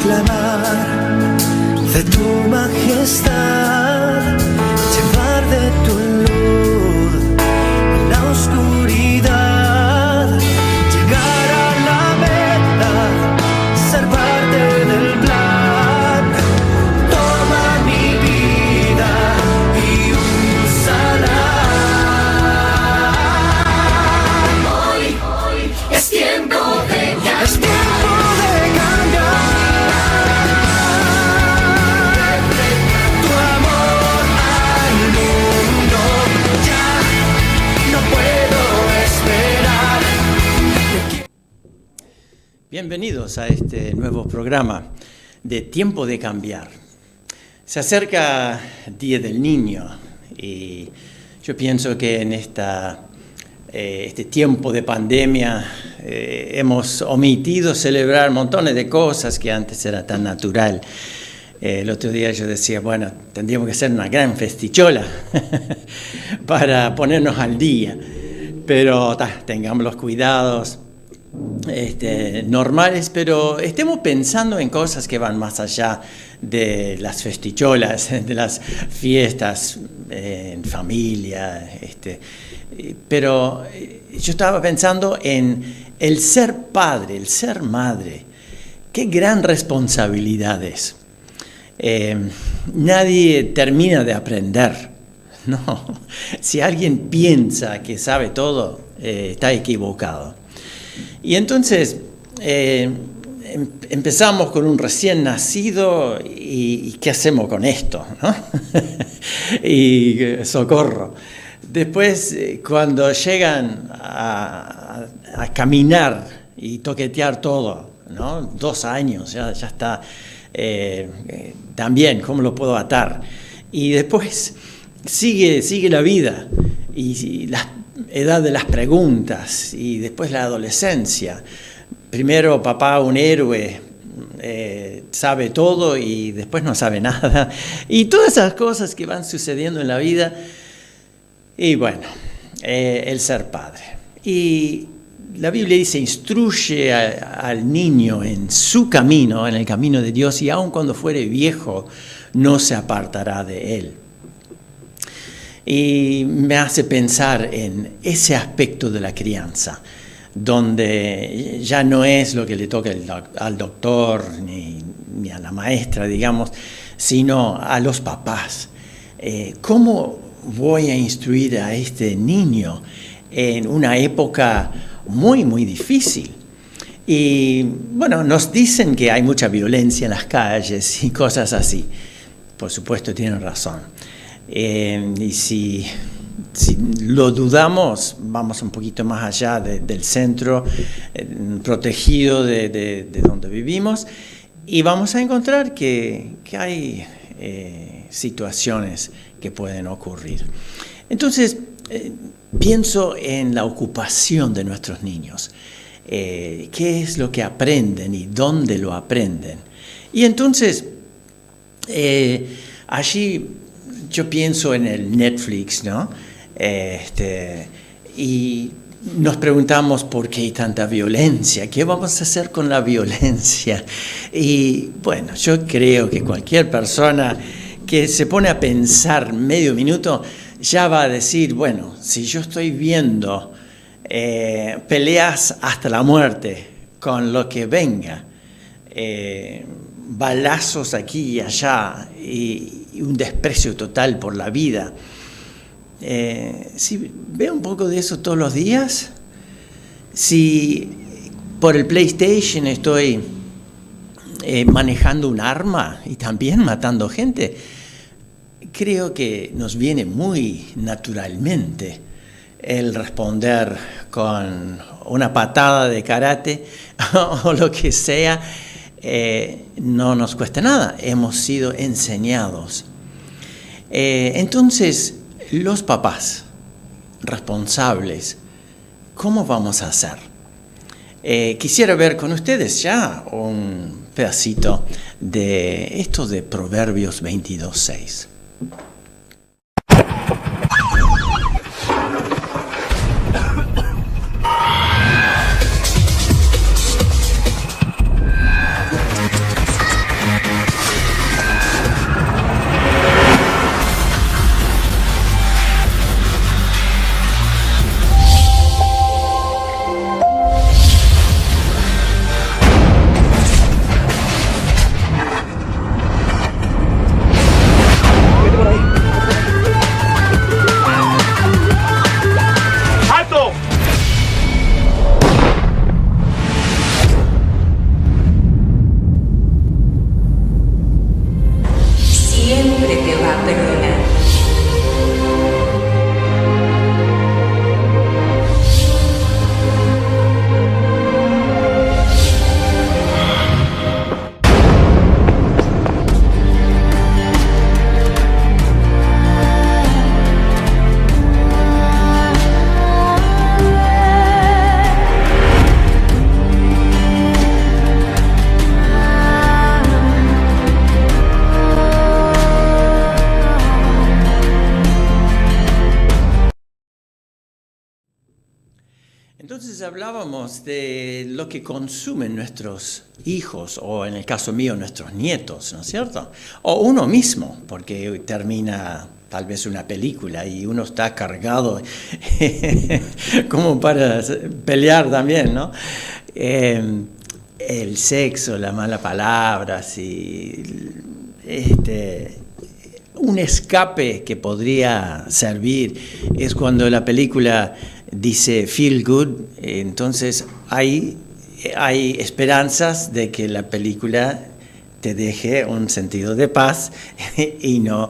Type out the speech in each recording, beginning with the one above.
proclamar de tu majestad, llevar de tu luz en la oscuridad, llegar a la meta, ser parte del plan. Toma mi vida y úsala. Hoy es tiempo de cambiar. Es tiempo de cambiar. Tu amor al mundo, ya no puedo esperar. Bienvenidos a este nuevo programa de Tiempo de Cambiar. Se acerca el Día del Niño y yo pienso que en este tiempo de pandemia hemos omitido celebrar montones de cosas que antes era tan natural. El otro día yo decía, bueno, tendríamos que hacer una gran festichola para ponernos al día, pero tengamos los cuidados normales, pero estemos pensando en cosas que van más allá de las festicholas, de las fiestas en familia. Pero yo estaba pensando en el ser padre, el ser madre. Qué gran responsabilidad es. Nadie termina de aprender. No. Si alguien piensa que sabe todo, está equivocado. Y entonces empezamos con un recién nacido y ¿qué hacemos con esto? ¿No? Y socorro. Después, cuando llegan a caminar y toquetear todo, ¿no? 2 años, ya está. También, ¿cómo lo puedo atar? Y después sigue la vida y la edad de las preguntas y después la adolescencia. Primero papá, un héroe, sabe todo y después no sabe nada. Y todas esas cosas que van sucediendo en la vida. Y bueno, el ser padre. Y la Biblia dice, instruye al niño en su camino, en el camino de Dios, y aun cuando fuere viejo, no se apartará de él. Y me hace pensar en ese aspecto de la crianza, donde ya no es lo que le toca al doctor ni a la maestra, digamos, sino a los papás. ¿Cómo voy a instruir a este niño en una época muy, muy difícil? Y bueno, nos dicen que hay mucha violencia en las calles y cosas así. Por supuesto, tienen razón. Y si lo dudamos, vamos un poquito más allá del centro protegido de donde vivimos y vamos a encontrar que hay situaciones que pueden ocurrir. Entonces, pienso en la ocupación de nuestros niños. ¿Qué es lo que aprenden y dónde lo aprenden? Y entonces, allí yo pienso en el Netflix, ¿no? Y nos preguntamos por qué hay tanta violencia, ¿qué vamos a hacer con la violencia? Y bueno, yo creo que cualquier persona que se pone a pensar medio minuto ya va a decir, bueno, si yo estoy viendo peleas hasta la muerte con lo que venga, balazos aquí y allá y un desprecio total por la vida, si veo un poco de eso todos los días, si por el PlayStation estoy manejando un arma y también matando gente, creo que nos viene muy naturalmente el responder con una patada de karate o lo que sea. No nos cuesta nada, hemos sido enseñados. Entonces, los papás responsables, ¿cómo vamos a hacer? Quisiera ver con ustedes ya un pedacito de esto de Proverbios 22:6. Entonces hablábamos de lo que consumen nuestros hijos, o en el caso mío, nuestros nietos, ¿no es cierto? O uno mismo, porque termina tal vez una película y uno está cargado como para pelear también, ¿no? El sexo, las malas palabras y un escape que podría servir es cuando la película dice feel good, entonces hay esperanzas de que la película te deje un sentido de paz y no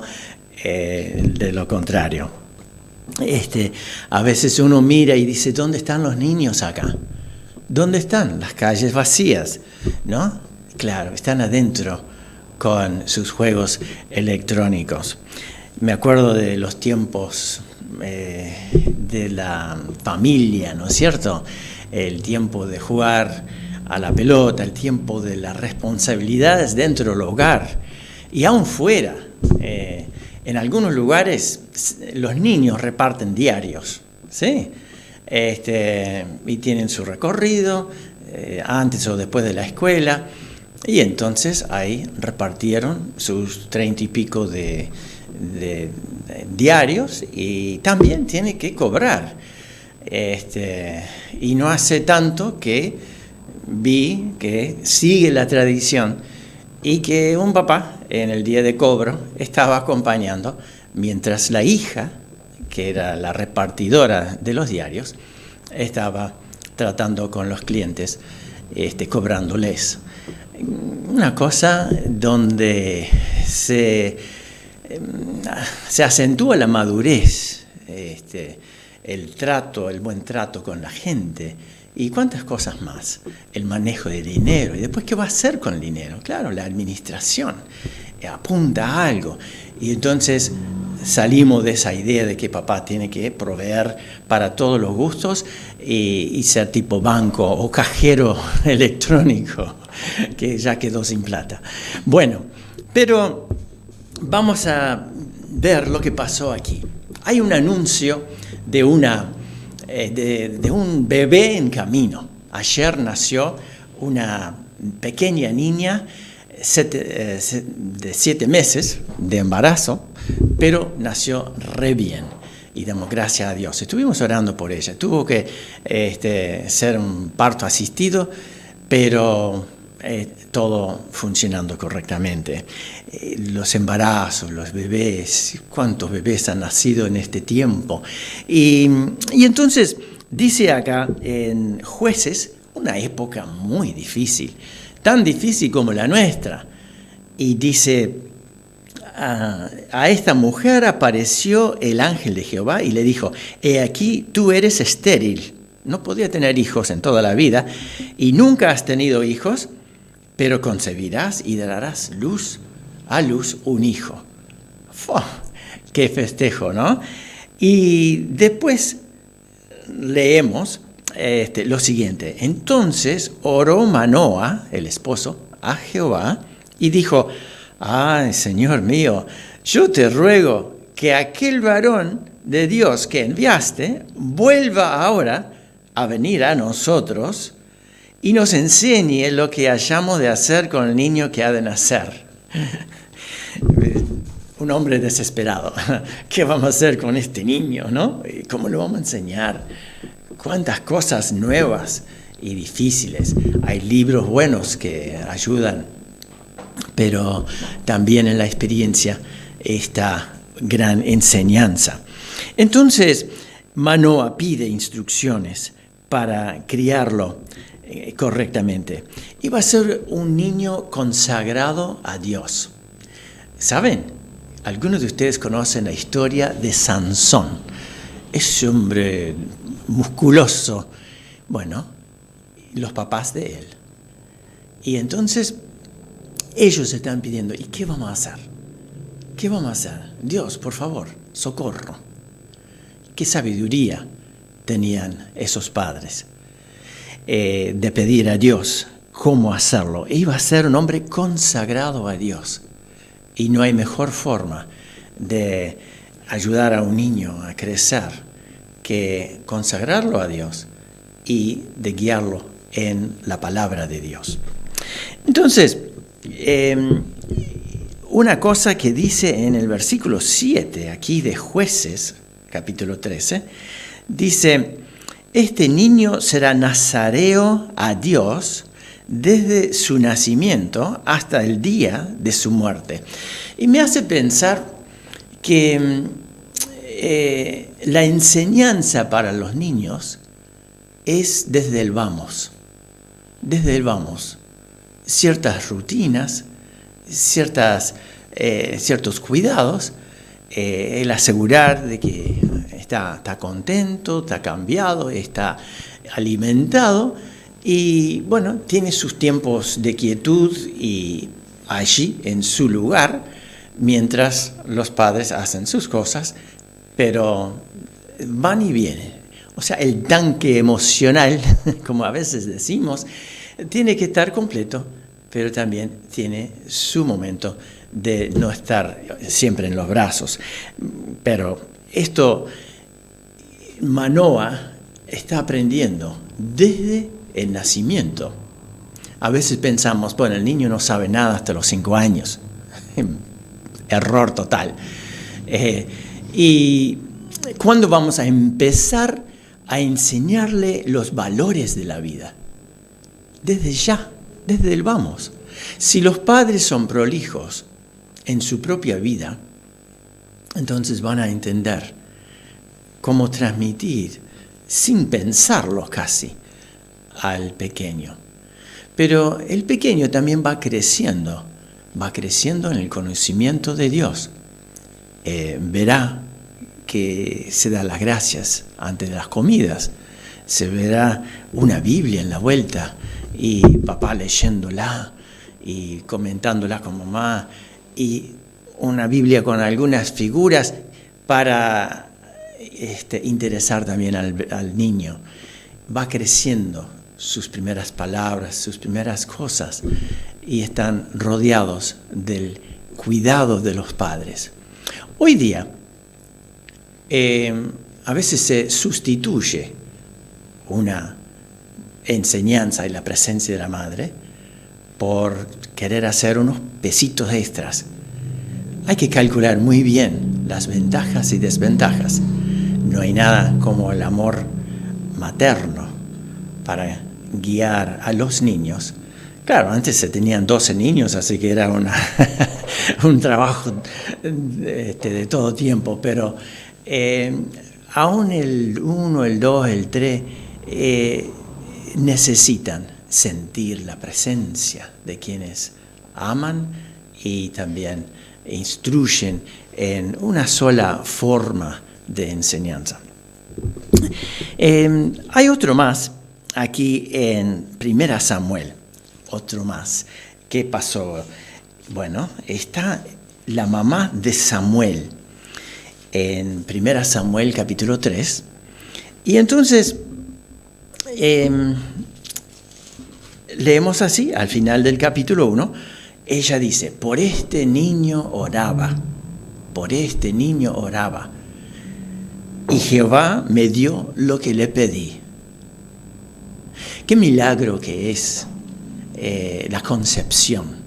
de lo contrario. A veces uno mira y dice, ¿dónde están los niños acá? ¿Dónde están? Las calles vacías, ¿no? Claro, están adentro con sus juegos electrónicos. Me acuerdo de los tiempos de la familia, ¿no es cierto? El tiempo de jugar a la pelota, el tiempo de las responsabilidades dentro del hogar y aún fuera. En algunos lugares los niños reparten diarios, ¿sí? Y tienen su recorrido antes o después de la escuela, y entonces ahí repartieron sus 30 y pico de diarios y también tiene que cobrar. Y no hace tanto que vi que sigue la tradición y que un papá en el día de cobro estaba acompañando mientras la hija, que era la repartidora de los diarios, estaba tratando con los clientes, cobrándoles. Una cosa donde se acentúa la madurez, el trato, el buen trato con la gente y cuántas cosas más. El manejo de dinero y después qué va a hacer con el dinero. Claro, la administración apunta a algo y entonces salimos de esa idea de que papá tiene que proveer para todos los gustos y ser tipo banco o cajero electrónico, que ya quedó sin plata. Bueno, pero vamos a ver lo que pasó aquí. Hay un anuncio de un bebé en camino. Ayer nació una pequeña niña de 7 meses de embarazo, pero nació re bien y damos gracias a Dios. Estuvimos orando por ella. Tuvo que ser un parto asistido, pero todo funcionando correctamente. Los embarazos, los bebés, cuántos bebés han nacido en este tiempo. Y entonces dice acá en Jueces, una época muy difícil, tan difícil como la nuestra. Y dice, a esta mujer apareció el ángel de Jehová y le dijo, he aquí, tú eres estéril. No podía tener hijos en toda la vida y nunca has tenido hijos, pero concebirás y darás a luz un hijo. ¡Fua! ¡Qué festejo!, ¿no? Y después leemos lo siguiente. Entonces oró Manoa, el esposo, a Jehová y dijo, ay, Señor mío, yo te ruego que aquel varón de Dios que enviaste vuelva ahora a venir a nosotros y nos enseñe lo que hayamos de hacer con el niño que ha de nacer. Un hombre desesperado. ¿Qué vamos a hacer con este niño, no? ¿Cómo lo vamos a enseñar? Cuántas cosas nuevas y difíciles. Hay libros buenos que ayudan, pero también en la experiencia esta gran enseñanza. Entonces, Manoa pide instrucciones para criarlo correctamente. Iba a ser un niño consagrado a Dios. ¿Saben? Algunos de ustedes conocen la historia de Sansón. Ese hombre musculoso. Bueno, los papás de él. Y entonces ellos están pidiendo, ¿y qué vamos a hacer? ¿Qué vamos a hacer? Dios, por favor, socorro. ¿Qué sabiduría tenían esos padres de pedir a Dios cómo hacerlo? Iba a ser un hombre consagrado a Dios. Y no hay mejor forma de ayudar a un niño a crecer que consagrarlo a Dios y de guiarlo en la palabra de Dios. Entonces, una cosa que dice en el versículo 7, aquí de Jueces, capítulo 13, dice: este niño será nazareo a Dios desde su nacimiento hasta el día de su muerte. Y me hace pensar que la enseñanza para los niños es desde el vamos. Desde el vamos. Ciertas rutinas, ciertos cuidados, el asegurar de que está contento, está cambiado, está alimentado y bueno, tiene sus tiempos de quietud y allí en su lugar mientras los padres hacen sus cosas, pero van y vienen. O sea, el tanque emocional, como a veces decimos, tiene que estar completo, pero también tiene su momento de no estar siempre en los brazos. Pero esto Manoah está aprendiendo desde el nacimiento. A veces pensamos, bueno, el niño no sabe nada hasta los 5 años. Error total. ¿Y cuándo vamos a empezar a enseñarle los valores de la vida? Desde ya. Desde el vamos. Si los padres son prolijos en su propia vida, entonces van a entender cómo transmitir, sin pensarlo casi, al pequeño. Pero el pequeño también va creciendo en el conocimiento de Dios. Verá que se da las gracias antes de las comidas, se verá una Biblia en la vuelta, y papá leyéndola y comentándola con mamá, y una Biblia con algunas figuras para interesar también al niño. Va creciendo sus primeras palabras, sus primeras cosas, y están rodeados del cuidado de los padres. Hoy día, a veces se sustituye una enseñanza y la presencia de la madre por querer hacer unos pesitos extras. Hay que calcular muy bien las ventajas y desventajas. No hay nada como el amor materno para guiar a los niños. Claro, antes se tenían 12 niños, así que era un trabajo de todo tiempo, pero aún el 1, el 2, el 3 necesitan sentir la presencia de quienes aman y también instruyen en una sola forma de enseñanza. Hay otro más aquí en 1 Samuel, otro más. ¿Qué pasó? Bueno, está la mamá de Samuel en 1 Samuel capítulo 3, y entonces leemos así, al final del capítulo 1, ella dice: por este niño oraba, y Jehová me dio lo que le pedí. Qué milagro que es la concepción.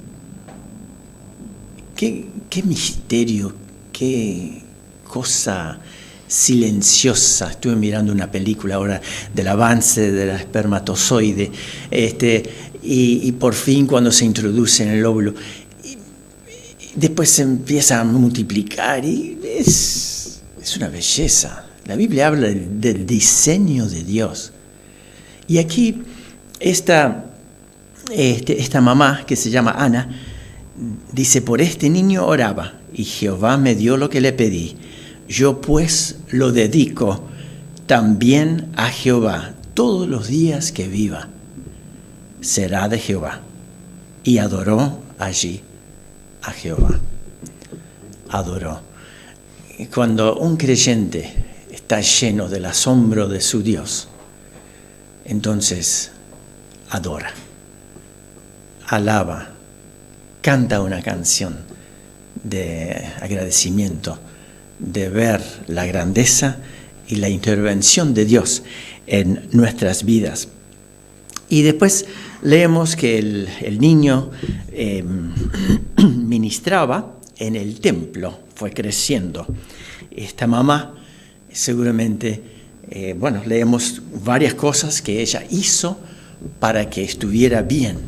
Qué misterio, qué cosa silenciosa. Estuve mirando una película ahora del avance del espermatozoide, y por fin cuando se introduce en el óvulo, y después se empieza a multiplicar, y es una belleza. La Biblia habla del diseño de Dios. Y aquí esta mamá, que se llama Ana, dice: por este niño oraba, y Jehová me dio lo que le pedí. Yo pues lo dedico también a Jehová todos los días que viva. Será de Jehová. Y adoró allí a Jehová. Adoró. Cuando un creyente está lleno del asombro de su Dios, entonces adora, alaba, canta una canción de agradecimiento, de ver la grandeza y la intervención de Dios en nuestras vidas. Y después leemos que el niño ministraba en el templo, fue creciendo. Esta mamá seguramente, leemos varias cosas que ella hizo para que estuviera bien,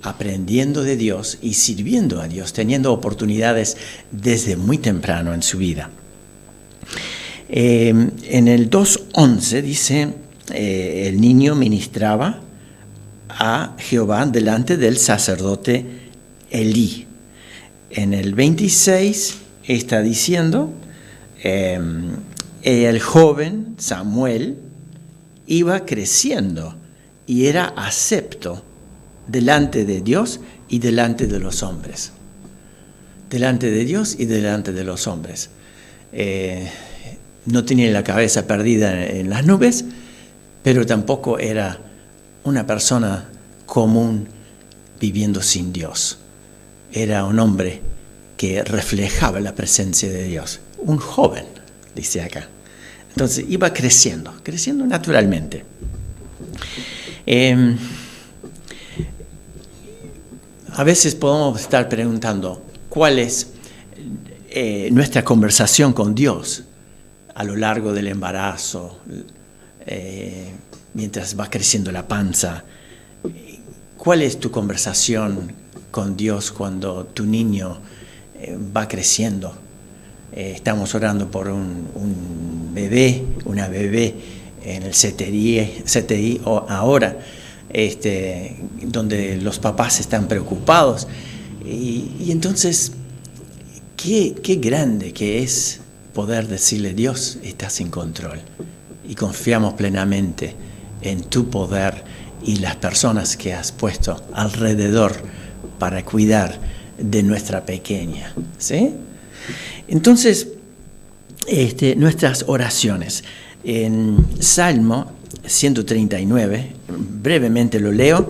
aprendiendo de Dios y sirviendo a Dios, teniendo oportunidades desde muy temprano en su vida. En el 2:11 dice, el niño ministraba a Jehová delante del sacerdote Elí. En el 26 está diciendo, el joven Samuel iba creciendo y era acepto delante de Dios y delante de los hombres. Delante de Dios y delante de los hombres. No tenía la cabeza perdida en las nubes, pero tampoco era una persona común viviendo sin Dios. Era un hombre que reflejaba la presencia de Dios. Un joven, dice acá. Entonces iba creciendo naturalmente. A veces podemos estar preguntando cuál es nuestra conversación con Dios a lo largo del embarazo, mientras va creciendo la panza. ¿Cuál es tu conversación con Dios cuando tu niño va creciendo? Estamos orando por un bebé, una bebé en el CTI ahora, donde los papás están preocupados. Y entonces, qué grande que es poder decirle, Dios, estás en control. Y confiamos plenamente en tu poder y las personas que has puesto alrededor para cuidar de nuestra pequeña, ¿sí? Entonces, nuestras oraciones. En Salmo 139, brevemente lo leo,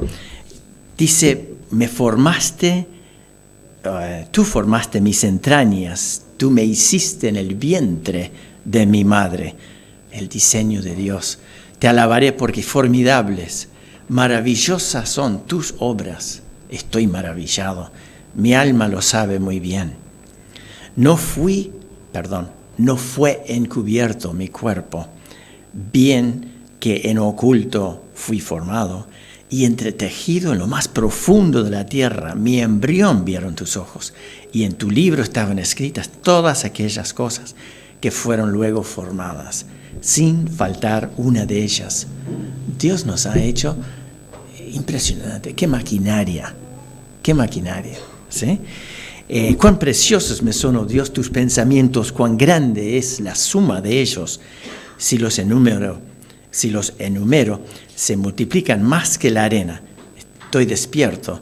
dice, tú formaste mis entrañas, tú me hiciste en el vientre de mi madre. El diseño de Dios. Te alabaré porque formidables, maravillosas son tus obras. Estoy maravillado, mi alma lo sabe muy bien. No fue encubierto mi cuerpo, bien que en oculto fui formado, y entretejido en lo más profundo de la tierra, mi embrión vieron tus ojos, y en tu libro estaban escritas todas aquellas cosas que fueron luego formadas, sin faltar una de ellas. Dios nos ha hecho impresionante. ¡Qué maquinaria! ¿Sí? Cuán preciosos me son, oh Dios, tus pensamientos, cuán grande es la suma de ellos. Si los enumero, se multiplican más que la arena. Estoy despierto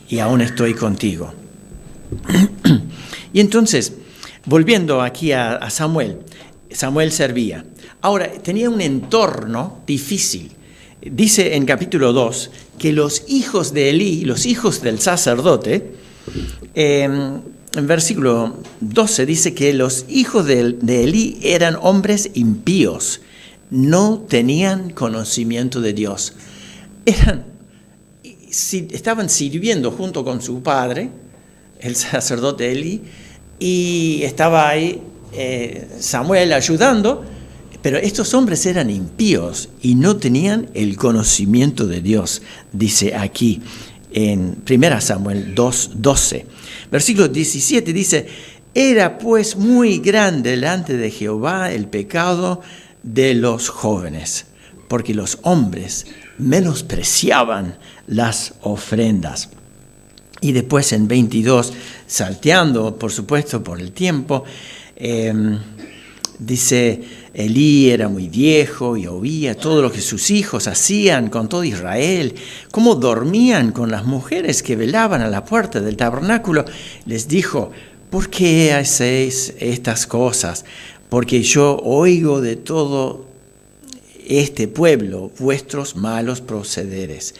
y aún estoy contigo. Y entonces, volviendo aquí a Samuel servía. Ahora, tenía un entorno difícil. Dice en capítulo 2 que los hijos de Elí, los hijos del sacerdote, en versículo 12 dice que los hijos de Elí eran hombres impíos, no tenían conocimiento de Dios. Estaban sirviendo junto con su padre, el sacerdote Elí, y estaba ahí Samuel ayudando, pero estos hombres eran impíos y no tenían el conocimiento de Dios, dice aquí en 1 Samuel 2:12. Versículo 17 dice, era pues muy grande delante de Jehová el pecado de los jóvenes, porque los hombres menospreciaban las ofrendas. Y después en 22, salteando por supuesto por el tiempo, dice, Elí era muy viejo y oía todo lo que sus hijos hacían con todo Israel, cómo dormían con las mujeres que velaban a la puerta del tabernáculo. Les dijo, ¿por qué hacéis estas cosas? Porque yo oigo de todo este pueblo vuestros malos procederes.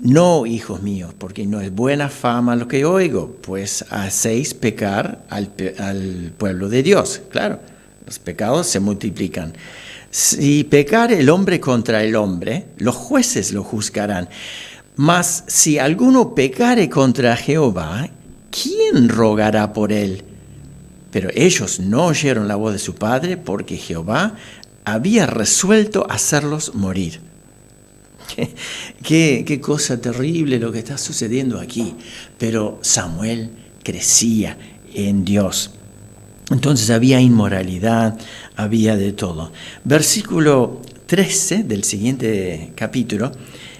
No, hijos míos, porque no es buena fama lo que oigo, pues hacéis pecar al pueblo de Dios. Claro, los pecados se multiplican. Si pecare el hombre contra el hombre, los jueces lo juzgarán. Mas si alguno pecare contra Jehová, ¿quién rogará por él? Pero ellos no oyeron la voz de su padre, porque Jehová había resuelto hacerlos morir. Qué cosa terrible lo que está sucediendo aquí. Pero Samuel crecía en Dios. Entonces había inmoralidad, había de todo. Versículo 13 del siguiente capítulo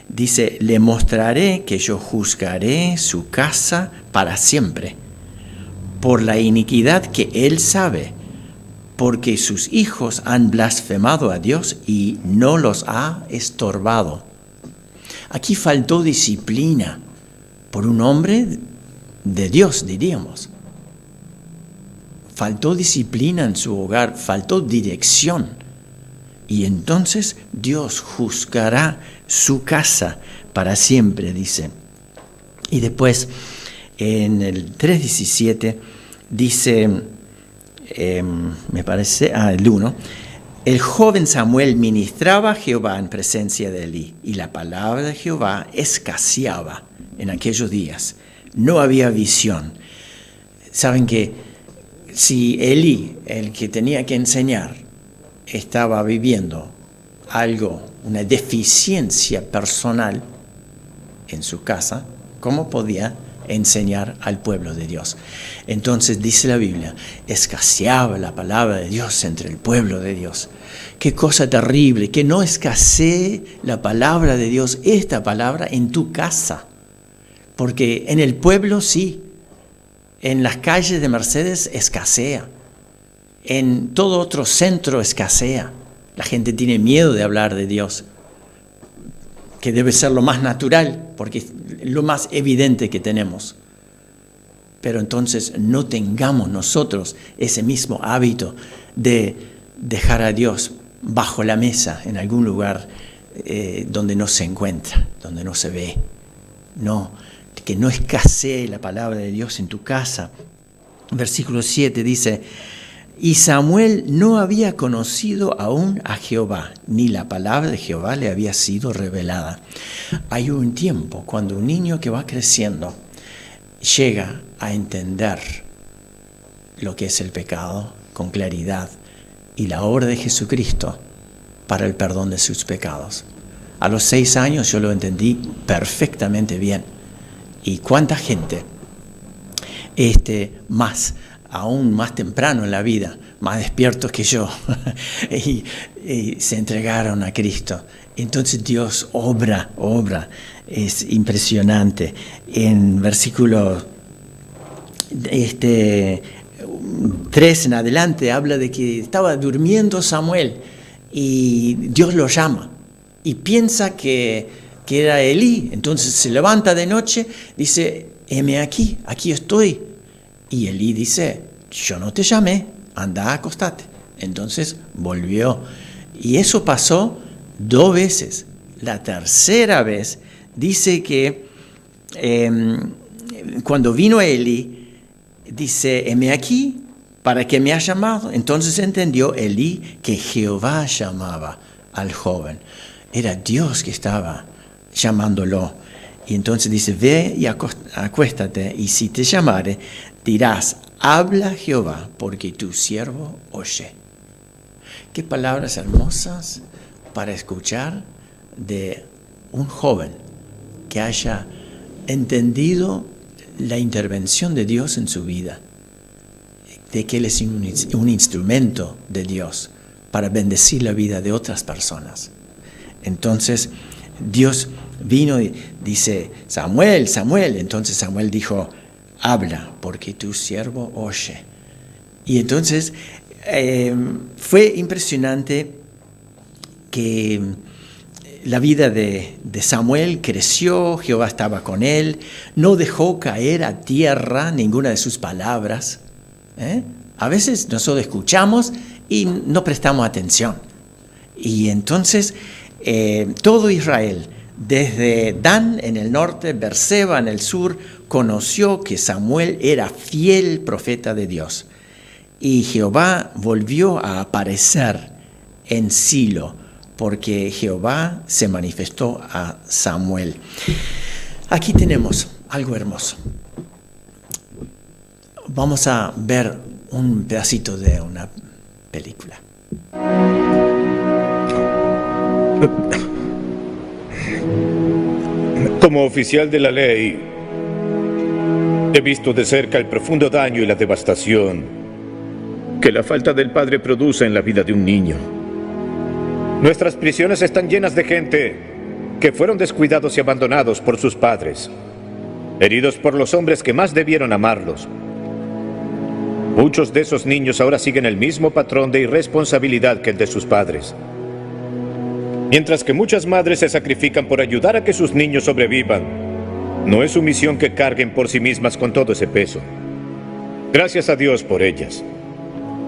dice: le mostraré que yo juzgaré su casa para siempre, por la iniquidad que él sabe, porque sus hijos han blasfemado a Dios y no los ha estorbado. Aquí faltó disciplina por un hombre de Dios, diríamos. Faltó disciplina en su hogar, faltó dirección. Y entonces Dios juzgará su casa para siempre, dice. Y después, en el 3:17, dice, me parece, el 1, el joven Samuel ministraba a Jehová en presencia de Elí, y la palabra de Jehová escaseaba en aquellos días. No había visión. Saben que si Elí, el que tenía que enseñar, estaba viviendo algo, una deficiencia personal en su casa, ¿cómo podía enseñar al pueblo de Dios? Entonces dice la Biblia, escaseaba la palabra de Dios entre el pueblo de Dios. Qué cosa terrible, que no escasee la palabra de Dios, esta palabra, en tu casa. Porque en el pueblo sí, en las calles de Mercedes escasea, en todo otro centro escasea. La gente tiene miedo de hablar de Dios, que debe ser lo más natural, porque es lo más evidente que tenemos. Pero entonces no tengamos nosotros ese mismo hábito de dejar a Dios bajo la mesa en algún lugar donde no se encuentra, donde no se ve. No, que no escasee la palabra de Dios en tu casa. Versículo 7 dice: y Samuel no había conocido aún a Jehová, ni la palabra de Jehová le había sido revelada. Hay un tiempo cuando un niño que va creciendo llega a entender lo que es el pecado con claridad y la obra de Jesucristo para el perdón de sus pecados. A los 6 años yo lo entendí perfectamente bien. ¿Y cuánta gente, aún más temprano en la vida, más despiertos que yo, y se entregaron a Cristo? Entonces Dios obra, es impresionante. En versículo 3 en adelante habla de que estaba durmiendo Samuel y Dios lo llama y piensa que era Elí. Entonces se levanta de noche, dice: heme aquí estoy. Y Elí dice: yo no te llamé, anda, acostate. Entonces volvió. Y eso pasó 2 veces. La tercera vez dice que cuando vino Elí, dice: heme aquí, ¿para qué me has llamado? Entonces entendió Elí que Jehová llamaba al joven. Era Dios que estaba llamándolo. Y entonces dice: ve y acuéstate, y si te llamare, dirás: habla Jehová, porque tu siervo oye. Qué palabras hermosas para escuchar de un joven que haya entendido la intervención de Dios en su vida, de que él es un instrumento de Dios para bendecir la vida de otras personas. Entonces Dios vino y dice: Samuel, Samuel. Entonces Samuel dijo: habla, porque tu siervo oye. Y entonces fue impresionante que la vida de Samuel creció, Jehová estaba con él, no dejó caer a tierra ninguna de sus palabras. A veces nosotros escuchamos y no prestamos atención. Y entonces todo Israel, desde Dan en el norte, Berseba en el sur, conoció que Samuel era fiel profeta de Dios. Y Jehová volvió a aparecer en Silo, porque Jehová se manifestó a Samuel. Aquí tenemos algo hermoso. Vamos a ver un pedacito de una película. Como oficial de la ley, he visto de cerca el profundo daño y la devastación que la falta del padre produce en la vida de un niño. Nuestras prisiones están llenas de gente que fueron descuidados y abandonados por sus padres, heridos por los hombres que más debieron amarlos. Muchos de esos niños ahora siguen el mismo patrón de irresponsabilidad que el de sus padres. Mientras que muchas madres se sacrifican por ayudar a que sus niños sobrevivan, no es su misión que carguen por sí mismas con todo ese peso. Gracias a Dios por ellas.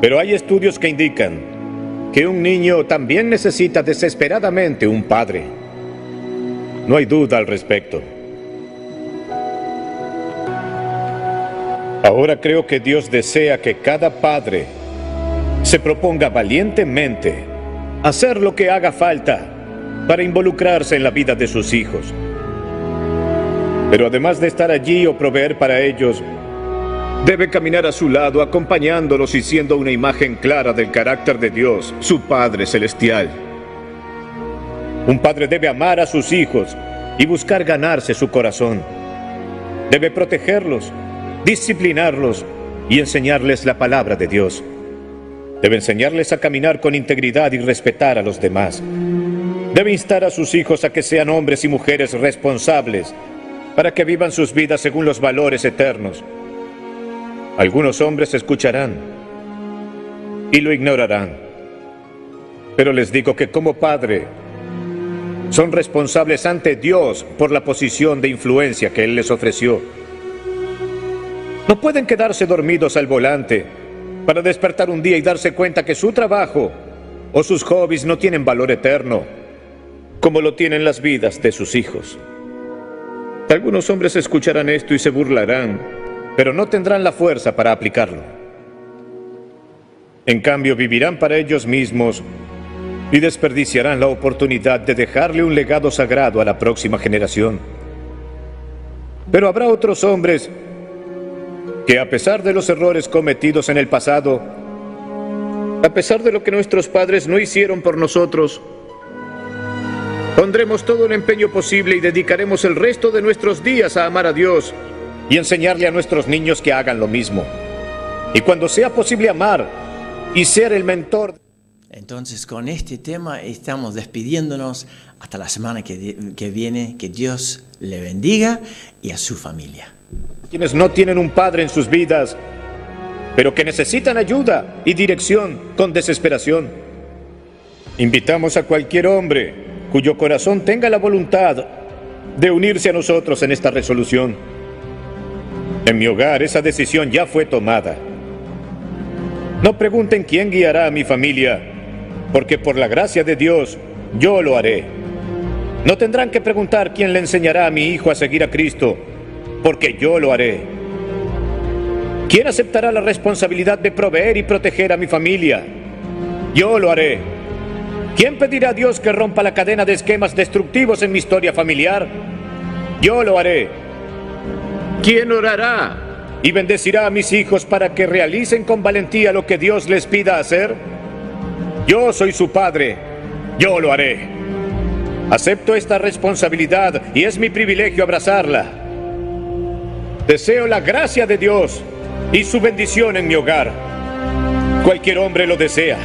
Pero hay estudios que indican que un niño también necesita desesperadamente un padre. No hay duda al respecto. Ahora creo que Dios desea que cada padre se proponga valientemente hacer lo que haga falta para involucrarse en la vida de sus hijos. Pero además de estar allí o proveer para ellos, debe caminar a su lado, acompañándolos y siendo una imagen clara del carácter de Dios, su Padre Celestial. Un padre debe amar a sus hijos y buscar ganarse su corazón. Debe protegerlos, disciplinarlos y enseñarles la palabra de Dios. Debe enseñarles a caminar con integridad y respetar a los demás. Debe instar a sus hijos a que sean hombres y mujeres responsables para que vivan sus vidas según los valores eternos. Algunos hombres escucharán y lo ignorarán. Pero les digo que como padre, son responsables ante Dios por la posición de influencia que Él les ofreció. No pueden quedarse dormidos al volante para despertar un día y darse cuenta que su trabajo o sus hobbies no tienen valor eterno, como lo tienen las vidas de sus hijos. Algunos hombres escucharán esto y se burlarán, pero no tendrán la fuerza para aplicarlo. En cambio, vivirán para ellos mismos y desperdiciarán la oportunidad de dejarle un legado sagrado a la próxima generación. Pero habrá otros hombres que, a pesar de los errores cometidos en el pasado, a pesar de lo que nuestros padres no hicieron por nosotros, pondremos todo el empeño posible y dedicaremos el resto de nuestros días a amar a Dios y enseñarle a nuestros niños que hagan lo mismo. Y cuando sea posible amar y ser el mentor. Entonces, con este tema estamos despidiéndonos hasta la semana que viene. Que Dios le bendiga y a su familia. Quienes no tienen un padre en sus vidas, pero que necesitan ayuda y dirección con desesperación. Invitamos a cualquier hombre cuyo corazón tenga la voluntad de unirse a nosotros en esta resolución. En mi hogar esa decisión ya fue tomada. No pregunten quién guiará a mi familia, porque por la gracia de Dios yo lo haré. No tendrán que preguntar quién le enseñará a mi hijo a seguir a Cristo, porque yo lo haré. ¿Quién aceptará la responsabilidad de proveer y proteger a mi familia? Yo lo haré. ¿Quién pedirá a Dios que rompa la cadena de esquemas destructivos en mi historia familiar? Yo lo haré. ¿Quién orará y bendecirá a mis hijos para que realicen con valentía lo que Dios les pida hacer? Yo soy su padre. Yo lo haré. Acepto esta responsabilidad y es mi privilegio abrazarla. Deseo la gracia de Dios y su bendición en mi hogar. Cualquier hombre lo desea.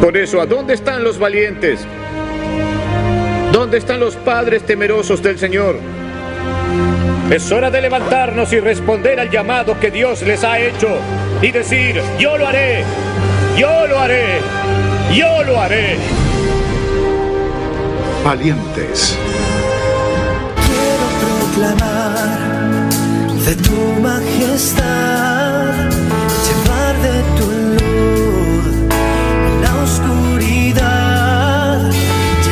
Por eso, ¿a dónde están los valientes? ¿Dónde están los padres temerosos del Señor? Es hora de levantarnos y responder al llamado que Dios les ha hecho y decir: yo lo haré, yo lo haré, yo lo haré. Valientes. Proclamar de tu majestad, llevar de